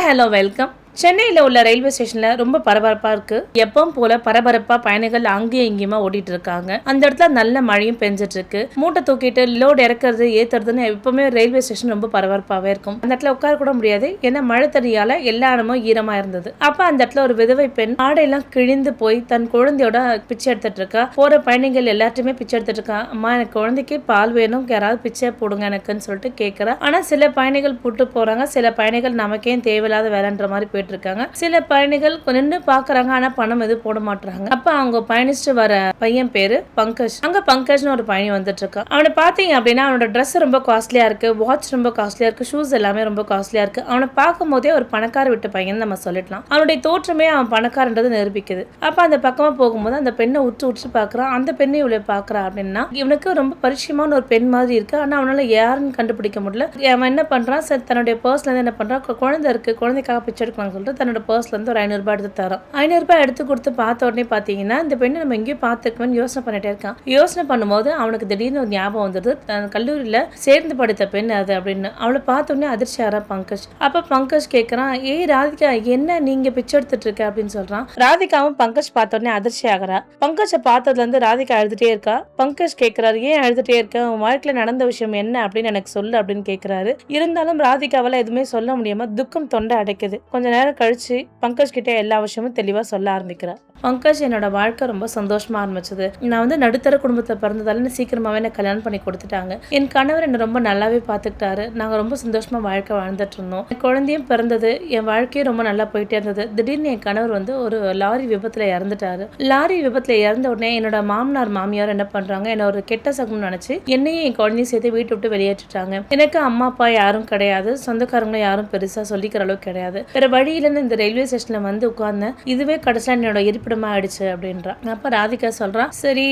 Hello welcome. சென்னையில் உள்ள railway ஸ்டேஷனில் ரொம்ப பரபரப்பாக இருக்குது. எப்பவும் போல பரபரப்பாக பயணிகள் அங்கேயும் இங்கேயுமா ஓடிட்டு இருக்காங்க. அந்த இடத்துல நல்ல மழையும் பெஞ்சிட்டு இருக்கு. மூட்டை தூக்கிட்டு லோடு இறக்குறது ஏற்றுறதுன்னு எப்பவுமே ரயில்வே ஸ்டேஷன் ரொம்ப பரபரப்பாகவே இருக்கும். அந்த இடத்துல உட்கார கூட முடியாது. ஏன்னா மழை தண்ணியால் எல்லா இடமும் ஈரமாக இருந்தது. அப்போ அந்த இடத்துல ஒரு விதவை பெண் ஆடையெல்லாம் கிழிந்து போய் தன் குழந்தையோட பிச்சை எடுத்துட்டு இருக்கா. போகிற பயணிகள் எல்லாத்தையுமே பிச்சை எடுத்துட்டு இருக்கா. அம்மா எனக்கு குழந்தைக்கு பால் வேணும், யாராவது பிச்சை போடுங்க எனக்குன்னு சொல்லிட்டு கேட்குறா. ஆனால் சில பயணிகள் போட்டு போகிறாங்க, சில பயணிகள் நமக்கே தேவையில்லாத வேலைன்ற மாதிரி போயிட்டு இருக்காங்க. சில பயணிகள் நின்று பாக்குறாங்க, ஆனா பணம் எதுவும் போட மாட்டாங்க. அப்ப அவங்க பயணிச்சுட்டு வர பையன் பேரு பங்கஜ். அங்க பங்கஜ்னு ஒரு பையன் வந்துட்டு இருக்கான். அவனை பாத்தீங்க அப்படின்னா அவனோட ட்ரெஸ் ரொம்ப காஸ்ட்லியா இருக்கு, வாட்ச் ரொம்ப காஸ்ட்லியா இருக்கு, ஷூஸ் எல்லாமே ரொம்ப காஸ்ட்லியா இருக்கு. அவனை பார்க்கும் போதே ஒரு பணக்கார விட்டு பையன் நம்ம சொல்லிடலாம். அவனுடைய தோற்றமே அவன் பணக்காரன்றது நிரூபிக்குது. அப்ப அந்த பக்கமா போகும்போது அந்த பெண்ணை உற்று பாக்குறான். அந்த பெண்ணை இவ்வளவு பாக்குறா அப்படின்னா இவனுக்கு ரொம்ப பரிச்சயமான ஒரு பெண் மாதிரி இருக்கு. ஆனா அவனால யாருன்னு கண்டுபிடிக்க முடியல. அவன் என்ன பண்றான், தன்னுடைய பர்ஸ்ல இருந்து என்ன பண்றான், குழந்தை இருக்கு, குழந்தைக்காக பிச்சை எடுக்கலாம்னு சொல்லிட்டு தன்னோட பர்ஸ்ல இருந்து ஒரு 500 ரூபாய் எடுத்து தரோம். 500 ரூபாய் எடுத்து கொடுத்து பார்த்த உடனே பாத்தீங்கன்னா இந்த பெண்ணை நம்ம எங்கேயும் பார்த்துக்கணும்னு யோசனை பண்ணிட்டே இருக்கான். யோசனை பண்ணும்போது அவனுக்கு திடீர்னு ஒரு ஞாபகம் வந்தது, கல்லூரியில சேர்ந்து படித்த பெண் அது அப்படின்னு. அவளை பார்த்த உடனே அதிர்ச்சி ஆறா பங்கஜ். அப்ப பங்கஜ் கேட்கறான், ஏய் ராதிகா, என்ன நீங்க பிச்சை எடுத்துட்டு இருக்க அப்படின்னு சொல்றான். ராதிகாவும் பங்கஜ் பார்த்த உடனே அதிர்ச்சி ஆகிறா. பங்கஜை பார்த்ததுல இருந்து ராதிகா அழுதுட்டே இருக்கா. பங்கஜ் கேட்கிறாரு, ஏன் அழுதுட்டே இருக்க, உன் வாழ்க்கையில நடந்த விஷயம் என்ன அப்படின்னு எனக்கு சொல்லு அப்படின்னு கேட்கிறாரு. இருந்தாலும் ராதிகாவால எதுவுமே சொல்ல முடியாம துக்கம் தொண்டை அடைக்குது. கொஞ்ச நேரம் கழிச்சு பங்கஜ் கிட்ட எல்லா விஷயமும் தெளிவா சொல்ல ஆரம்பிக்கிறார். பங்கஜ், என்னோட வாழ்க்கை ரொம்ப சந்தோஷமா ஆரம்பிச்சது. நான் நடுத்தர குடும்பத்தை பிறந்ததால சீக்கிரமாவே எனக்கு கல்யாணம் பண்ணி கொடுத்துட்டாங்க. என் கணவர் என்ன ரொம்ப நல்லாவே பார்த்துக்கிட்டாரு. நாங்க ரொம்ப சந்தோஷமா வாழ்க்கை வாழ்ந்துட்டு இருந்தோம். என் குழந்தையும் பிறந்தது. என் வாழ்க்கையும் ரொம்ப நல்லா போயிட்டே இருந்தது. திடீர்னு என் கணவர் ஒரு லாரி விபத்துல இறந்துட்டாரு. லாரி விபத்துல இறந்த உடனே என்னோட மாமனார் மாமியார் என்ன பண்றாங்க, என்ன ஒரு கெட்ட சகுனம் நினைச்சு என்னையும் என் குழந்தையும் சேர்த்து வீட்டை விட்டு வெளியேற்றிட்டாங்க. எனக்கு அம்மா அப்பா யாரும் கிடையாது, சொந்தக்காரங்களும் யாரும் பெருசா சொல்லிக்கிற அளவுக்கு கிடையாது. வேற வழியில இந்த ரயில்வே ஸ்டேஷன்ல உட்கார்ந்தேன். இதுவே கடைசியா என்னோட இருப்பிடமா ஆயிடுச்சு அப்படின்றா. அப்ப ராதிகா சொல்றா, சரி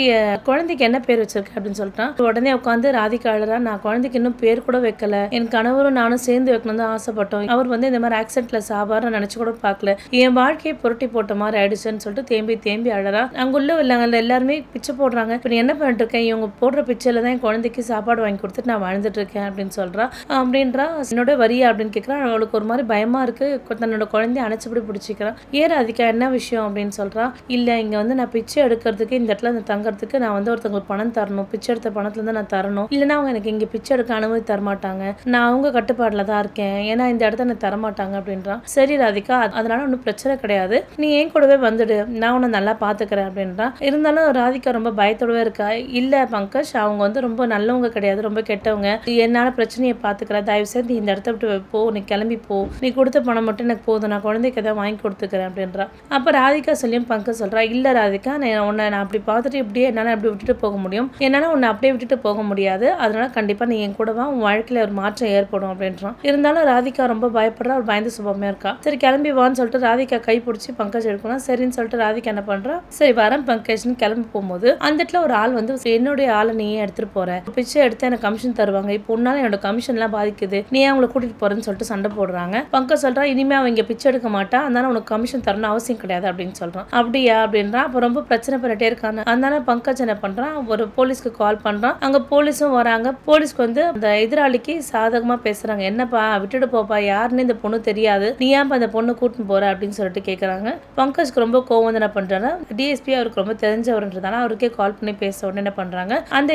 குழந்தைக்கு என்ன பேர் வச்சிருக்க அப்படின்னு சொல்றான். உடனே உட்காந்து ராதிகா அழுறா, நான் குழந்தைக்கு இன்னும் பேர் கூட வைக்கல, என் கணவரும் நானும் சேர்ந்து வைக்கணும் தான் ஆசைப்பட்டோம். அவர் இந்த மாதிரி ஆக்சிடென்ட்ல சாபார நினைச்சு கூட பார்க்கல, என் வாழ்க்கையை புரட்டி போட்ட மாதிரி ஆயிடுச்சுன்னு சொல்லிட்டு தேம்பி தேம்பி அழறா. அங்குள்ள இல்லங்க எல்லாருமே பிச்சை போடுறாங்க. இப்ப என்ன பண்ணிட்டு இருக்கேன், இவங்க போடுற பிச்சையில தான் என் குழந்தைக்கு சாப்பாடு வாங்கி கொடுத்துட்டு நான் வாழ்ந்துட்டு இருக்கேன் அப்படின்னு சொல்றா. அப்படின்றா. என்னோட வரியா அப்படின்னு கேட்கறான். அவளுக்கு ஒரு மாதிரி பயமா இருக்கு. தன்னோட குழந்தைய அணைச்சுப்படி பிடிச்சிக்கிறான். ஏன் ராதிகா என்ன விஷயம் அப்படின்னு சொல்றா. இல்ல, இங்க நான் பிச்சை எடுக்கிறதுக்கு, இந்த இடத்துல தங்கறதுக்கு நான் ஒருத்தவங்களுக்கு பணம் தரணும், பிச்சை எடுத்த பணத்துல இருந்து நான் தரணும், இல்லைன்னா அவங்க எனக்கு இங்க பிச்சை எடுக்க அனுமதி தரமாட்டாங்க, நான் அவங்க கட்டுப்பாடுல தான் இருக்கேன், ஏன்னா இந்த இடத்த எனக்கு தரமாட்டாங்க அப்படின்றான். சரி ராதிகா, அதனால ஒன்றும் பிரச்சனை கிடையாது, நீ ஏன் கூடவே வந்துடு, நான் உன்னை நல்லா பாத்துக்கிறேன் அப்படின்றான். இருந்தாலும் ராதிகா ரொம்ப பயத்தோடவே இருக்கா. இல்ல பங்கஜ், அவங்க ரொம்ப நல்லவங்க கிடையாது, ரொம்ப கெட்டவங்க, என்னால பிரச்சனையை பாத்துக்கிறேன், தயவு செய்து நீ இந்த இடத்த விட்டு போ, நீ கிளம்பி போ, நீ கொடுத்த பணம் மட்டும் எனக்கு போதும், நான் குழந்தைக்கு ஏதாவது வாங்கி கொடுத்துக்கிறேன் அப்படின்றா. அப்ப ராதிகா சொல்லியும் பங்கஜ் சொல்றா, இல்ல ராதிகா, நான் அப்படி பார்த்துட்டு இப்படியே என்னால அப்படி விட்டுட்டு போக முடியும், என்னால உன்னை அப்படியே விட்டுட்டு போக முடியாது, அதனால கண்டிப்பா நீ என் கூட வா, உன் வாழ்க்கையில ஒரு மாற்றம் ஏற்படும் அப்படின்றான். இருந்தாலும் ராதிகா ரொம்ப பயப்படுறா, ஒரு பயந்து சுபமே இருக்கா. சரி கிளம்பி வான்னு சொல்லிட்டு ராதிகா கை பிடிச்சி பங்கஜ் எடுக்கணும். சரின்னு சொல்லிட்டு ராதிகா என்ன பண்றா, சரி வரேன் பங்கஜ்னு கிளம்பி போகும்போது அந்த இடத்துல ஒரு ஆள் என்னுடைய ஆளை நீ எடுத்துட்டு போற, பிச்சை எடுத்து எனக்கு கமிஷன் தருவாங்க, இப்போ உன்னால என்னோட கமிஷன் எல்லாம் பாதிக்குது, நீ அவங்களை கூட்டிட்டு போறேன்னு சொல்லிட்டு சண்டை போடுறாங்க. பங்கஜ் சொல்றா, இனிமே அவங்க பிச்சை எடுக்க மாட்டா, அதனால உனக்கு கமிஷன் தரணும் அவசியம் கிடையாது அப்படின்னு சொல்றான். அப்படியா அப்படின்றா. அப்ப ரொம்ப பிரச்சனை பண்ணிட்டே இருக்காங்க. அதனால பங்கஜ் என்ன பண்றான், ஒரு போலீஸ்க்கு கால் பண்றான். அங்க போலீஸும் வராங்க. போலீஸ்க்கு அந்த எதிராளிக்கு சாதகமா பேசுறாங்க. என்னப்பா விட்டுட்டு போப்பா, யாருன்னு இந்த பொண்ணு தெரியாது, நீ ஏன் அந்த பொண்ணு கூட்டின்னு போற அப்படின்னு சொல்லிட்டு கேக்குறாங்க. பங்கஜ்க்கு ரொம்ப கோவம் என்ன பண்றாங்க, டிஎஸ்பி அவருக்கு ரொம்ப தெரிஞ்சவர்ன்றதால அவருக்கே கால் பண்ணி பேச உடனே என்ன பண்றாங்க, அந்த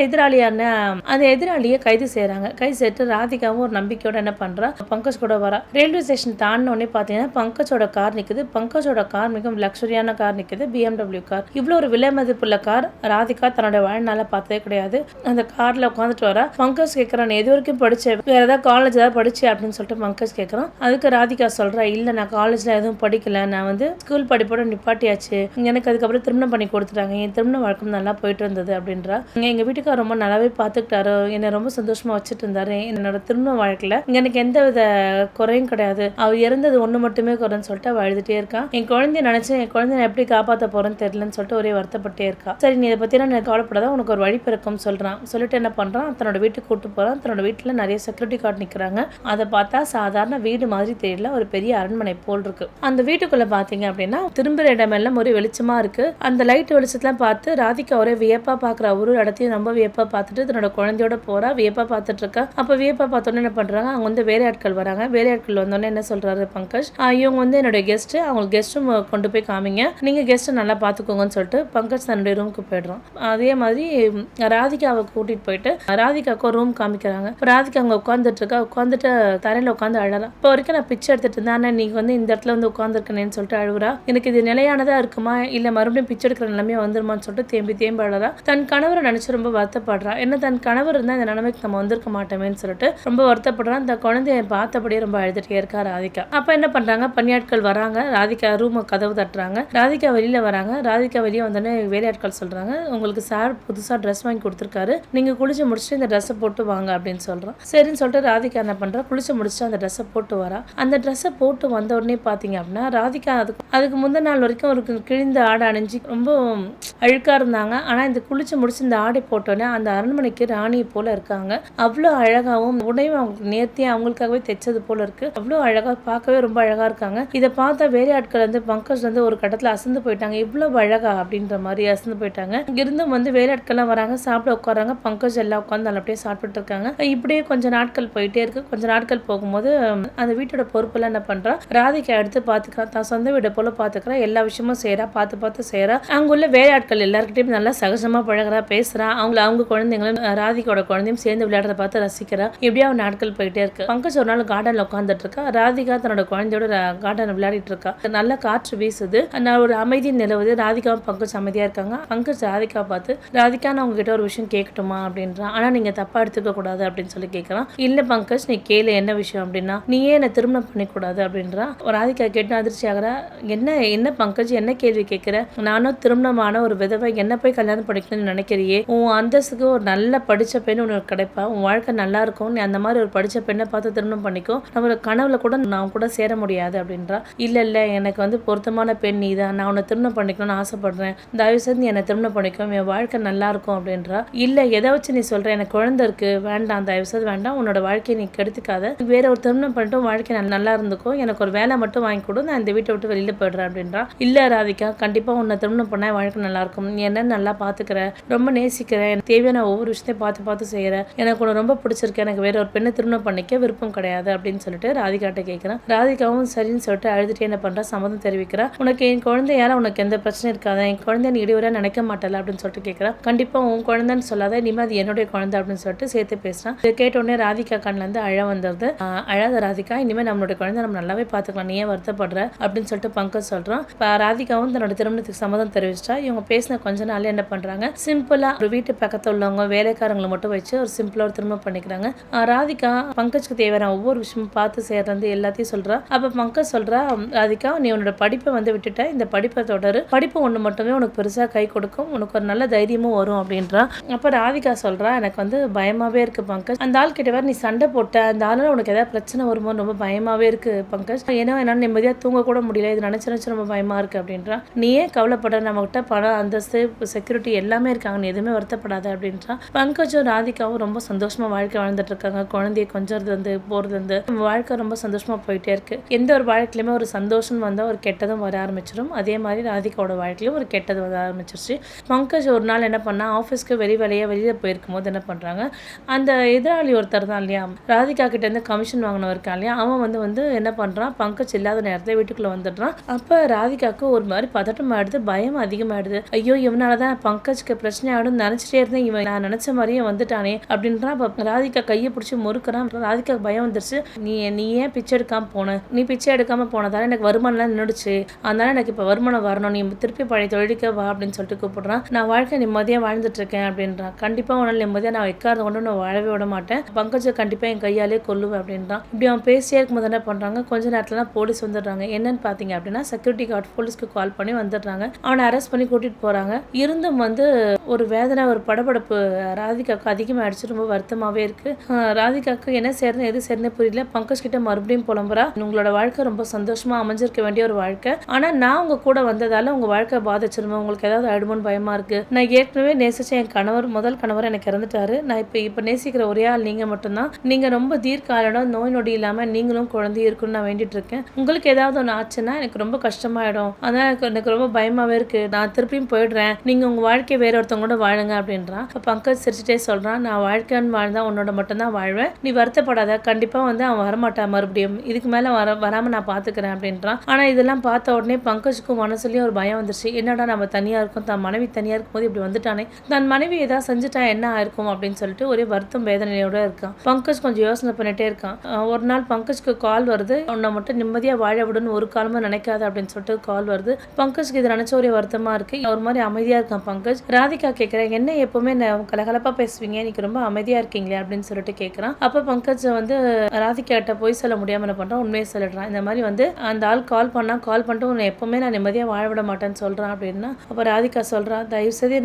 எதிராளியை கைது செய்யறாங்க. கைது செய்து ராதிகாவும் ஒரு நம்பிக்கையோட என்ன பண்றா, பங்கஜ் கூட வரா. ரயில்வே ஸ்டேஷன் தாண்டின உடனே பாத்தீங்கன்னா பங்கஜோட கார் நிக்குது. பங்கஜோட கார் மிகவும் லக்ஸரியான கார் நிக்குது, BMW கார். இவ்வளவு ஒரு விலை மதிப்புள்ள கார் ராதிகா தன்னோட வாழ்நாள பார்த்ததே கிடையாது. அந்த கார்ல உட்காந்துட்டு வரா. பங்கஜ் கேட்கறான், எது வரைக்கும் படிச்ச, வேற ஏதாவது காலேஜ் ஏதாவது படிச்சு அப்படின்னு சொல்லிட்டு பங்கஜ் கேட்கறான். அதுக்கு ராதிகா சொல்றா, இல்ல நான் காலேஜ்ல எதுவும் படிக்கல, நான் ஸ்கூல் படிப்போட நிப்பாட்டியாச்சு, எனக்கு அதுக்கப்புறம் திருமணம் பண்ணி கொடுத்துட்டாங்க, என் திருமண வழக்கம் நல்லா போயிட்டு இருந்தது அப்படின்றா. எங்க வீட்டுக்கார ரொம்ப நல்லாவே பாத்துக்கிட்டாரு, என்ன ரொம்ப சந்தோஷமா வச்சுட்டு இருந்தாரு, என்னோட திருமண வாழ்க்கையில எனக்கு எந்த வித குறையும் கிடையாது, அவர் இறந்தது ஒண்ணு மட்டுமே குறைன்னு சொல்லிட்டு அவ அழுதுட்டே இருக்கா. என் குழந்தைய நினைச்சு என் குழந்தைய எப்படி காப்பாற்ற போறேன்னு தெரியலன்னு சொல்லிட்டு ஒரே வருத்தப்பட்டே இருக்கா. சரி நீ இதை பத்தி நான் கவலைப்படாத, உனக்கு ஒரு வழி பிறக்கும் சொல்றான். சொல்லிட்டு என்ன பண்றான், தன்னோட வீட்டுக்கு கூட்டு போறான். தன்னோட வீட்டுல நிறைய செக்யூரிட்டி கார்டு நிக்கிறாங்க. அதை பார்த்தா சாதாரண வீடு மாதிரி தெரியல, ஒரு பெரிய அரண்மனை போல் இருக்கு. அந்த வீட்டுக்குள்ள பாத்தீங்க அப்படின்னா திரும்புற இடமெல்லாம் ஒரு வெளிச்சமா இருக்கு. அந்த லைட் வெளிச்சத்தெல்லாம் பார்த்து ராதிகா ஒரே வியப்பா பாக்குற, ஒரு இடத்தையும் ரொம்ப வியப்பா பார்த்துட்டு தன்னோட குழந்தையோட போறா. வியப்பா பார்த்துட்டு இருக்கா. அப்ப வியப்பா பார்த்தோன்னே என்ன பண்றாங்க, அவங்க வந்து வேலையாட்கள் வராங்க. வேலையாட்கள் வந்தோடனே என்ன சொல்றாரு பங்கஜ், இவங்க வந்து என்னோட கெஸ்ட், அவங்களுக்கு கெஸ்ட் ரூம் கொண்டு போய் காமிங்க, நீங்க கெஸ்ட் நல்லா பாத்துக்கோங்கன்னு சொல்லிட்டு பங்கஜ் தன்னுடைய ரூமுக்கு போயிடுறோம். அதே மாதிரி ராதிகாவை கூட்டிட்டு போயிட்டு ராதிகாவுக்கு ரூம் காமிக்கிறாங்க. ராதிகா அங்க உட்காந்துட்டு இருக்கா. உட்காந்துட்டு தரையில உட்காந்து அழறா. இப்போ வரைக்கும் நான் பிச்சை எடுத்துட்டு இருந்தேன், ஆனா நீங்க வந்து இந்த இடத்துல வந்து உட்காந்துருக்கேன்னு சொல்லிட்டு அழுவுறா. எனக்கு இது நிலையானதா இருக்குமா இல்ல மறுபடியும் பிச்சை எடுக்கிற நிலைமையா வந்துருமான்னு சொல்லிட்டு தேம்பி தேம்பி அழறா. தன் கணவரை நினைச்சு ரொம்ப வருத்தப்படுறா. என்ன தன் கணவர் இருந்தா இந்த நிலைமைக்கு நம்ம வந்திருக்க மாட்டோமேன்னு சொல்லிட்டு ரொம்ப வருத்தப்படுறா. அந்த குழந்தைய பார்த்தபடியே ரொம்ப அழுதுட்டே இருக்கா ராதிகா. அப்ப என்ன பண்றாங்க, பணியாட்கள் வராங்க. ராதிகா ரூம் கதவு தட்டுறாங்க. ராதிகா வெளியில வராங்க. ராதிகா வெளியே வந்தோடனே வேலையாட்கள் சொல்றாங்க, உங்களுக்கு சார் புதுசா ட்ரெஸ் வாங்கி கொடுத்துருக்காரு, நீங்க குளிச்சு முடிச்சுட்டு இந்த ட்ரெஸ்ஸை போட்டு வாங்க அப்படின்னு சொல்றோம். சரின்னு சொல்லிட்டு ராதிகா என்ன பண்றா, குளிச்சு முடிச்சுட்டு அந்த ட்ரெஸ்ஸை போட்டு வரா. அந்த ட்ரெஸ்ஸை போட்டு வந்த உடனே பாத்தீங்க அப்படின்னா ராதிகா அதுக்கு முந்தின நாள் வரைக்கும் ஒரு கிழிந்த ஆடை அணிஞ்சு ரொம்ப அழுக்கா இருந்தாங்க. ஆனா இந்த குளிச்சு முடிச்சு இந்த ஆடை போட்டோன்னே அந்த அரண்மனைக்கு ராணி போல இருக்காங்க. அவ்வளோ அழகாவும் உடையும் அவங்களுக்கு நேர்த்தியா அவங்களுக்காகவே தைச்சது போல இருக்கு. அவ்வளோ அழகா, பார்க்கவே ரொம்ப அழகா இருக்காங்க. இதை பார்த்தா வேலையாட்கள் வந்து பங்கஜ் வந்து ஒரு கட்டத்துல அசந்து போயிட்டாங்க. இவ்வளவு அழகா அப்படின்ற மாதிரி அசந்து போயிட்டாங்க. இருந்தும் வந்து வேலையாட்கள்லாம் வராங்க, சாப்பிட உட்காராங்க. பங்கஜ் எல்லாம் உட்காந்து அப்படியே சாப்பிட்டு இருக்காங்க. இப்படியே கொஞ்ச நாட்கள் போயிட்டே இருக்கு. கொஞ்ச நாட்கள் போகும்போது அந்த வீட்டோட பொறுப்பெல்லாம் என்ன பண்றா, ராதிகா எடுத்து பாத்துக்கிறா. தான் சொந்த வீடு போல பாத்துக்கிறா. எல்லா விஷயமும் செய்யறா, பார்த்து செய்யறா. அங்க உள்ள வேலையாட்கள் எல்லாருக்கிட்டையும் நல்லா சகஜமா பழகிறா, பேசுறா. அவங்க குழந்தைங்களும் ராதிகாவோட குழந்தையும் சேர்ந்து விளையாடுறத பார்த்து ரசிக்கிறா. இப்படியே அவன் நாட்கள் போயிட்டே இருக்கு. பங்கஜ் ஒரு நாள் கார்டன்ல உட்காந்துட்டு இருக்கா. ராதிகா தன்னோட குழந்தையோட கார்டன் விளையாடிட்டு இருக்கா. நல்ல காற்று வீசுது, ஒரு அமைதி நிலவுது. ராதிகாவும் பங்கஜ் அமைதியா இருக்காங்க. பங்கஜ் ராதிகா பார்த்து, ராதிகா நான் உங்ககிட்ட ஒரு விஷயம் கேட்கட்டுமா அப்படின்றான். ஆனா நீங்க தப்பா எடுத்துக்க கூடாது அப்படின்னு சொல்லி கேட்கறான். இல்ல பங்கஜ் நீ கேளு, என்ன விஷயம் அப்படின்னா, நீயே என்ன திருமணம் பண்ணிக்கூடாது அப்படின்றான். ராதிகா கேட்டு அதிர்ச்சி ஆகிறா. என்ன பங்கஜ், என்ன கேள்வி கேட்கிற, நானும் திருமணமான ஒரு விதவை, என்ன போய் கல்யாணம் பண்ணிக்கணும்னு நினைக்கிறியே, உன் அந்தஸ்துக்கு ஒரு நல்ல படிச்ச பெண் உனக்கு கிடைப்பா, உன் வாழ்க்கை நல்லா இருக்கும், நீ அந்த மாதிரி ஒரு படிச்ச பெண்ணை பார்த்து திருமணம் பண்ணிக்கோ, நம்ம கனவுல கூட நான் கூட சேர முடியாது அப்படின்றா. இல்ல எனக்கு வந்து பொருத்தமான பெண் நீ தான், நான் உன்னை திருமணம் பண்ணிக்கணும்னு ஆசைப்படுறேன், தயவு செய்து நீ என்னை திருமணம் பண்ணிக்கோ, என் வாழ்க்கை நல்லா இருக்கும் அப்படின்றா. இல்ல எதை வச்சு நீ சொல்ற, எனக்கு குழந்தை இருக்கு, வேண்டாம், தயவு செய்து வேண்டாம், உன்னோட வாழ்க்கையை நீ கெடுத்துக்காத, வேற ஒரு திருமணம் பண்ணிட்டு வாழ்க்கை நல்லா இருந்துக்கோ, எனக்கு ஒரு வேலை மட்டும் வாங்கி கொடு, நான் இந்த வீட்டை விட்டு வெளியில போயிடுறேன் அப்படின்றா. இல்ல ராதிகா, கண்டிப்பா உன்னை திருமணம் பண்ணா வாழ்க்கை நல்லா இருக்கும், நீ என்ன நல்லா பாத்துக்கிற, ரொம்ப நேசிக்கிறேன், தேவையான ஒவ்வொரு விஷயத்தையும் பார்த்து செய்யற, எனக்கு உன்னை ரொம்ப பிடிச்சிருக்கு, எனக்கு வேற ஒரு பெண்ணை திருமணம் பண்ணிக்க விருப்பம் கிடையாது அப்படின்னு சொல்லிட்டு ராதிகாட்ட கேட்கிறான். ராதிகாவும் சரின்னு சொல்லிட்டு அழுதுட்டு என்ன பண்றா, சம்மதம் தெரிவிக்கிறா. உனக்கு என் குழந்தையால உனக்கு எந்த பிரச்சனை இருக்காத, என் குழந்தை நீ இடையூறா நினைக்க மாட்டல அப்படின்னு சொல்லிட்டு கேட்கிறா. கண்டிப்பா உன் குழந்தைன்னு சொல்லாத, இனிமே அது என்னுடைய குழந்தை அப்படின்னு சொல்லிட்டு சேர்த்து பேசுறான். இதை கேட்ட உடனே ராதிகா கண்ணுல இருந்து அழ வந்துருது. அழாத ராதிகா, இனிமே நம்மளுடைய குழந்தை நம்ம நல்லாவே பாத்துக்கலாம், நீ ஏன் வருத்தப்படுற அப்படின்னு சொல்லிட்டு பங்கஜ் சொல்றான். ராதிகாவும் தன்னோட திருமணத்துக்கு சம்மதம் தெரிவிச்சிட்டா. இவங்க பேசின கொஞ்ச நாள் என்ன பண்றாங்க, சிம்பிளா ஒரு வீட்டு பக்கத்துல உள்ளவங்க வேலைக்காரங்களை மட்டும் வச்சு ஒரு சிம்பிளா ஒரு திருமணம் பண்ணிக்கிறாங்க. ராதிகா பங்கஜ்க்கு தேவையான ஒவ்வொரு விஷயமும் பார்த்து செய்யறது எல்லாத்தையும் சொல்றா. அப்ப பங்கஜ் சொல்றா, ராதிகா நீ உன்னோட படிப்பை வந்து விட்டுட்ட, இந்த படிப்பை தொடரு, படிப்பு ஒண்ணு மட்டுமே உனக்கு பெருசா கை கொடுக்கும், உனக்கு ஒரு நல்ல தைரியமும் வரும் அப்படின்றா. அப்ப ராதிகா சொல்றா, எனக்கு வந்து பயமாவே இருக்கு பங்கஜ், அந்த ஆள் கிட்ட வேற நீ சண்டை போட்ட, அந்த ஆளால உனக்கு ஏதாவது பிரச்சனை வருமோ ரொம்ப பயமாவே இருக்கு பங்கஜ், ஏன்னா என்னால நிம்மதியா தூங்க கூட முடியல, இது நினைச்சு ரொம்ப பயமா இருக்கு அப்படின்றா. நீ ஏன் கவலைப்படுற, நம்ம கிட்ட பணம், அந்தஸ்து, செக்யூரிட்டி எல்லாமே இருக்காங்க, நீ எதுவுமே வருத்தப்படாத அப்படின்றா. பங்கஜும் ராதிகாவும் ரொம்ப சந்தோஷமா வாழ்க்கை வாழ்ந்துட்டு இருக்காங்க. குழந்தைய கொஞ்சறது வந்து போறது வந்து வாழ்க்கை ரொம்ப சந்தோஷமா போயிட்டே இருக்கு. எந்த ஒரு வாழ்க்கையிலுமே ஒரு சந்தோஷம் வந்தா ஒரு கெட்டதும் வர ஆரம்பிச்சிடும். அதே மாதிரி ராதிகாவோட வாழ்க்கையிலும் ஒரு கெட்டது வர ஆரம்பிச்சிருச்சு. பங்கஜ் ஒரு நாள் என்ன பண்ணா, ஆஃபீஸ்க்கு வெளியில போயிருக்கும் போது என்ன பண்றாங்க, அந்த எதிராளி ஒருத்தர் தான் இல்லையா, ராதிகா கிட்ட இருந்து கமிஷன் வாங்கினவர் இருக்கா இல்லையா, அவன் வந்து என்ன பண்றான், பங்கஜ் இல்லாத நேரத்துல வீட்டுக்குள்ள வந்துடுறான். அப்ப ராதிகாவுக்கு ஒரு மாதிரி பதட்டம் ஆயிடுது, பயம் அதிகமாயிடுது. ஐயோ இவனாலதான் பங்கஜ்க்கு பிரச்சனை ஆயிடும் நினைச்சிட்டே இருந்தேன், இவன் நான் நினைச்ச மாதிரியே வந்துட்டானே அப்படின்றான். ராதிகா கையை பிடிச்சி முறுக்குறான். ராதிகா பயம் வந்துருச்சு. நீ ஏன் பிச்சை எடுக்காம போன, நீ பிச்சை எடுக்காம போனதால எனக்கு வருமானம் நின்றுடுச்சு, அதனால எனக்கு இப்ப வருமானம் வரணும், நீ திருப்பி பழைய தொழிலுக்கு வா அப்படின்னு சொல்லிட்டு கூப்பிடுறான். நான் வாழ்க்கை நிம்மதியா வாழ்ந்துட்டு இருக்கேன் அப்படின்றான். கண்டிப்பா உன்னால நிம்மதியா நான் வைக்காத கொண்டு நான் வாழவே விட மாட்டேன், பங்கஜை கண்டிப்பா என் கையாலே கொல்லுவேன் அப்படின்றான். இப்படி அவன் பேசியே இருக்கும்போது என்ன பண்றாங்க, கொஞ்ச நேரத்துல போலீஸ் வந்துடுறாங்க. என்னன்னு பாத்தீங்க அப்படின்னா செக்யூரிட்டி கார்டு போலீஸ்க்கு கால் பண்ணி வந்துடுறாங்க. அவனை அரெஸ்ட் பண்ணி கூட்டிட்டு போறாங்க. இருந்தும் வந்து ஒரு வேதனை, ஒரு படபடப்பு ராதிகாவுக்கு அதிகமாயிடுச்சு. ரொம்ப வருத்தமாவே இருக்கு. ராதிகாவுக்கு என்ன செய்யறது எது செய்யறதுன்னு புரியல. பங்கஜ் கிட்ட மறுபடியும் புலம்புறா, உங்களோட வாழ்க்கை ரொம்ப சந்தோஷமா அமைஞ்சிருக்க வேண்டிய ஒரு வாழ்க்கை, ஆனா நான் உங்க கூட கூட வந்ததால உங்க வாழ்க்கை பாதிச்சிருமா, உங்களுக்கு ஏதாவது ஆயிடுமோன்னு பயமா இருக்கு. நான் ஏற்கனவே நேசிச்ச என் கணவர், முதல் கணவர் எனக்கு இறந்துட்டாரு. நான் இப்ப நேசிக்கிற ஒரே ஆள் நீங்க மட்டும்தான். நீங்க ரொம்ப தீர்க்க ஆயுளும் நோய் நொடி இல்லாம நீங்களும் குழந்தையும் இருக்குன்னு நான் வேண்டிட்டு இருக்கேன். உங்களுக்கு ஏதாவது ஒன்று ஆச்சுன்னா எனக்கு ரொம்ப கஷ்டமாயிடும். அதான் எனக்கு ரொம்ப பயமாவே இருக்கு. நான் திருப்பியும் போயிடுறேன். நீங்க உங்க வாழ்க்கையை வேற ஒருத்தவங்க கூட வாழுங்க அப்படின்றான். பங்கஜ் சிரிச்சுட்டே சொல்றான், நான் வாழ்க்கைன்னு வாழ்ந்தா உன்னோட மட்டும் தான் வாழ்வேன். நீ வருத்தப்படாத, கண்டிப்பா வந்து அவன் வரமாட்டான் மறுபடியும். இதுக்கு மேல வராம நான் பாத்துக்கிறேன் அப்படின்றான். ஆனா இதெல்லாம் பார்த்த உடனே பங்கஜுக்கும் மனசுலயும் ஒரு பயம் வந்துருச்சு. என்னடா நம்ம தனியா இருக்கோம், தன் மனைவி தனியா இருக்கும் போது இப்படி வந்துட்டானே, தன் மனைவி ஏதாவது செஞ்சுட்டா என்ன ஆயிருக்கும் அப்படின்னு சொல்லிட்டு ஒரே வருத்தம் வேதனையோட இருக்கான். பங்கஜ் கொஞ்சம் யோசனை பண்ணிட்டே இருக்கான். ஒரு நாள் பங்கஜ்க்கு கால் வருது. உன்னை மட்டும் நிம்மதியா வாழ விடுன்னு ஒரு காலமும் நினைக்காத அப்படின்னு சொல்லிட்டு கால் வருது. பங்கஜ்க்கு இது நினைச்ச ஒரே வருத்தமா இருக்கு. ஒரு மாதிரி அமைதியா இருக்கான் பங்கஜ். ராதிகா கேட்கிறேன், என்ன எப்பவுமே கலகலப்பா பேசுவீங்க, இன்னைக்கு ரொம்ப அமைதியா இருக்கீங்களே அப்படின்னு சொல்லிட்டு கேட்கறான். அப்ப பங்கஜ் வந்து ராதிகா கிட்ட போய் சொல்ல முடியாம என்ன பண்றான், உண்மையை சொல்லிடுறான். இந்த மாதிரி வந்து அந்த ஆள் கால் பண்ணிட்டு உன்னை எப்பவுமே நான் நிம்மதியா வாழ விட மாட்டேன்னு சொல்றான் அப்படின்னா, அப்ப ராதிகா சொல்றா, தயவு செய்து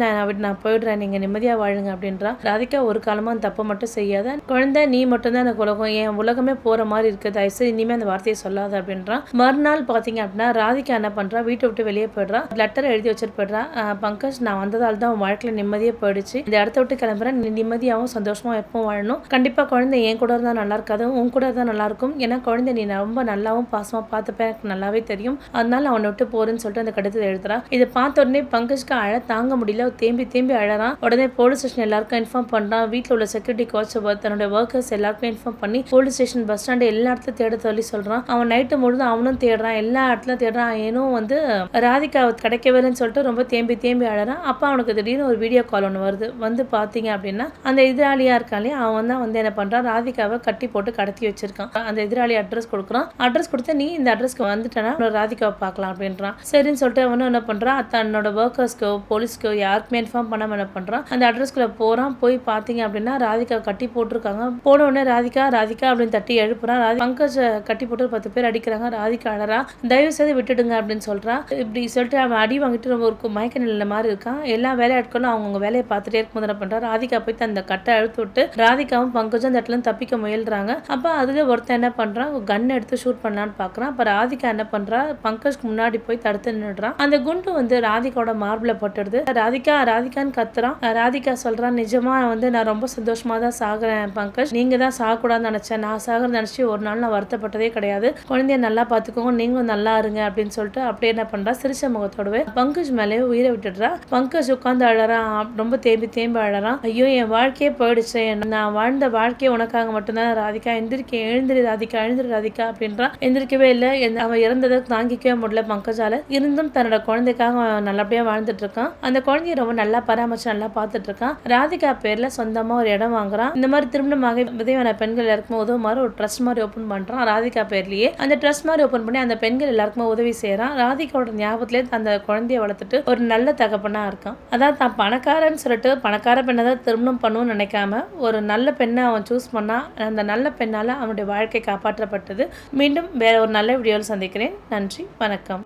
நான் போயிடுறேன், நீங்க நிம்மதியா வாழுங்க அப்படின்றா. ராதிகா ஒரு காலமா அந்த தப்பை மட்டும் செய்யாத, குழந்தை நீ மட்டும் தான் எனக்கு உலகம், என் உலகமே போற மாதிரி இருக்கு, தயவு செய்து இனிமே அந்த வார்த்தையை சொல்லாத அப்படின்றான். மறுநாள் பாத்தீங்க அப்படின்னா ராதிகா என்ன பண்றா, வீட்டை விட்டு வெளியே போயிடுறா. லெட்டர் எழுதி வச்சுட்டு போயிடுறா. பங்கஜ், நான் வந்ததால் தான் உன் வாழ்க்கையில நிம்மதியே போயிடுச்சு. இந்த இடத்த விட்டு கிளம்புறேன், நீ நிம்மதியாகவும் சந்தோஷமா எப்பவும் வாழணும். கண்டிப்பா குழந்தை என் கூட இருந்தா நல்லா இருக்காது, உன் கூட இருந்தா நல்லா இருக்கும். ஏன்னா குழந்தை நீ ரொம்ப நல்லாவும் பாசமா பார்த்துப்பேன், எனக்கு நல்லாவே தெரியும். அதனால அவனை விட்டு போறேன்னு சொல்லிட்டு அந்த கடிதத்தை எழுதுறா. இதை பார்த்த உடனே பங்கஜ்க்கு அழ தாங்க முடியல. தேம்பி அழறான். உடனே போலீஸ் ஸ்டேஷன் எல்லாருக்கும் இன்ஃபார்ம் பண்றான். வீட்டில் உள்ள செக்யூரிட்டி கோச் தன்னுடைய ஒர்க்கர்ஸ் எல்லாருக்கும் இன்ஃபார்ம் பண்ணி போலீஸ் ஸ்டேஷன், பஸ் ஸ்டாண்ட் எல்லா இடத்துல தேட சொல்லி சொல்றான். அவன் நைட்டு முழுதும் அவனும் தேடுறான், எல்லா இடத்துல தேடுறான். ஏனும் வந்து ராதிகா கிடைக்கவேன்னு சொல்லிட்டு ரொம்ப தேம்பி அழறான். அப்ப அவனுக்கு திடீர்னு ஒரு வீடியோ கால் ஒன்று வருது. வந்து பாத்தீங்க அப்படின்னா அந்த எதிராளியா இருக்கான், அவன் தான் வந்து என்ன பண்றான், ராதிகாவை கட்டி போட்டு கடத்தி வச்சிருக்கான். அந்த எதிராளி அட்ரஸ் கொடுக்குறான். அட்ரஸ் கொடுத்து நீ இந்த அட்ரஸ்க்கு வந்துட்டனா ராதிகாவை பார்க்கலாம் அப்படின்றான். சரின்னு சொல்லிட்டு அவனும் என்ன பண்றான், தன்னோட ஒர்க்கர்ஸ்க்கோ போலீஸ்க்கோ யாருக்குமே இன்ஃபார்ம் பண்ணாம என்ன பண்றான், அந்த அட்ரஸ்க்குள்ள போறான். போய் பாத்தீங்க அப்படின்னா ராதிகா கட்டி போட்டிருக்காங்க. போன உடனே ராதிகா அப்படின்னு தட்டி எழுப்புறான். பங்கஜ கட்டி போட்டு 10 பேர் அடிக்கிறாங்க. ராதிகா அழறா, தயவு செய்து விட்டுடுங்க அப்படின்னு சொல்றான். இப்படி சொல்லிட்டு அவன் அடி வாங்கிட்டு ரொம்ப ஒரு மயக்க நிலை மாதிரி இருக்கான். எல்லா வேலையாட்களும் அவங்கவுங்க வேலையை பார்த்துட்டே இருக்கும்போது என்ன பண்றா, ராதிகா போய் அந்த கட்டை அழுத்து விட்டு ராதிகாவும் பங்கஜும் அந்த இடத்துல தப்பிக்க முயல்றாங்க. அப்ப அதுல ஒருத்தன் என்ன பண்றான், கன் எடுத்து ஷூட் பண்ணலான்னு பாக்குறான். அப்ப ராதிகா என்ன பண்றா, பங்கஜ்க்கு முன்னாடி போய் தடுத்து நின்றுறான். அந்த குண்டு வந்து ராதிகாவோட மார்பிள பட்டுடுது. ராதிகான்னு கத்துறான். ராதிகா சொல்றான், நிஜமா வந்து நான் ரொம்ப சந்தோஷமா தான் சாகுறேன் பங்கஜ், நீங்க தான் சாகக்கூடாதுன்னு நினைச்சேன், நான் சாகுறேன்னு நினைச்சு ஒரு நாள் நான் வருத்தப்பட்டதே கிடையாது, குழந்தைய நல்லா பாத்துக்கோங்க, நீங்களும் நல்லா இருங்க அப்படின்னு சொல்லிட்டு அப்படியே என்ன பண்றா, சிரிச்ச முகத்தோடவே பங்கஜ் மேலே உயிரை விட்டுடுறா. பங்கஜ் உட்காந்து அழறான், ரொம்ப தேம்பி அழறான். ஐயோ என் வாழ்க்கையே போயிடுச்சு, நான் வாழ்ந்த வாழ்க்கையை உனக்காக மட்டும்தான் ராதிகா, எழுந்திரி ராதிகா அப்படின்றான். எந்திரிக்கவே இல்லை. அவன் இறந்ததை தாங்கிக்கவே முடியல பங்கஜால. இருந்தும் தன்னோட குழந்தைக்காக நல்லபடியா வாழ்ந்துட்டு இருக்கான். அந்த குழந்தைய ரொம்ப நல்லா பராமரிச்சு நல்லா பார்த்துட்டு இருக்கான். ராதிகா பேர்ல சொந்தமா ஒரு இடம் வாங்குறான். இந்த மாதிரி திருமணமாக விதவையான பெண்கள் எல்லாருக்குமே உதவுமாறு ஒரு ட்ரஸ்ட் மாதிரி ஓபன் பண்றான் ராதிகா பேர்லயே. அந்த ட்ரஸ்ட் மாதிரி ஓபன் பண்ணி அந்த பெண்கள் எல்லாருக்குமே உதவி செய்யறான். ராதிகாவோட ஞாபகத்திலே அந்த குழந்தைய வளர்த்துட்டு ஒரு நல்ல தகப்பனா இருக்கான். அதான் தான் பணக்காரன்னு சொல்லிட்டு பணக்கார பெண்ணை தான் திருமணம் பண்ணணும்னு நினைக்காம ஒரு நல்ல பெண்ணை அவன் சூஸ் பண்ணா. அந்த நல்ல பெண்ணால அவனுடைய வாழ்க்கை காப்பாற்றப்பட்டது. மீண்டும் வேற ஒரு நல்ல வீடியோவில் சந்திக்கிறேன். நன்றி, வணக்கம்.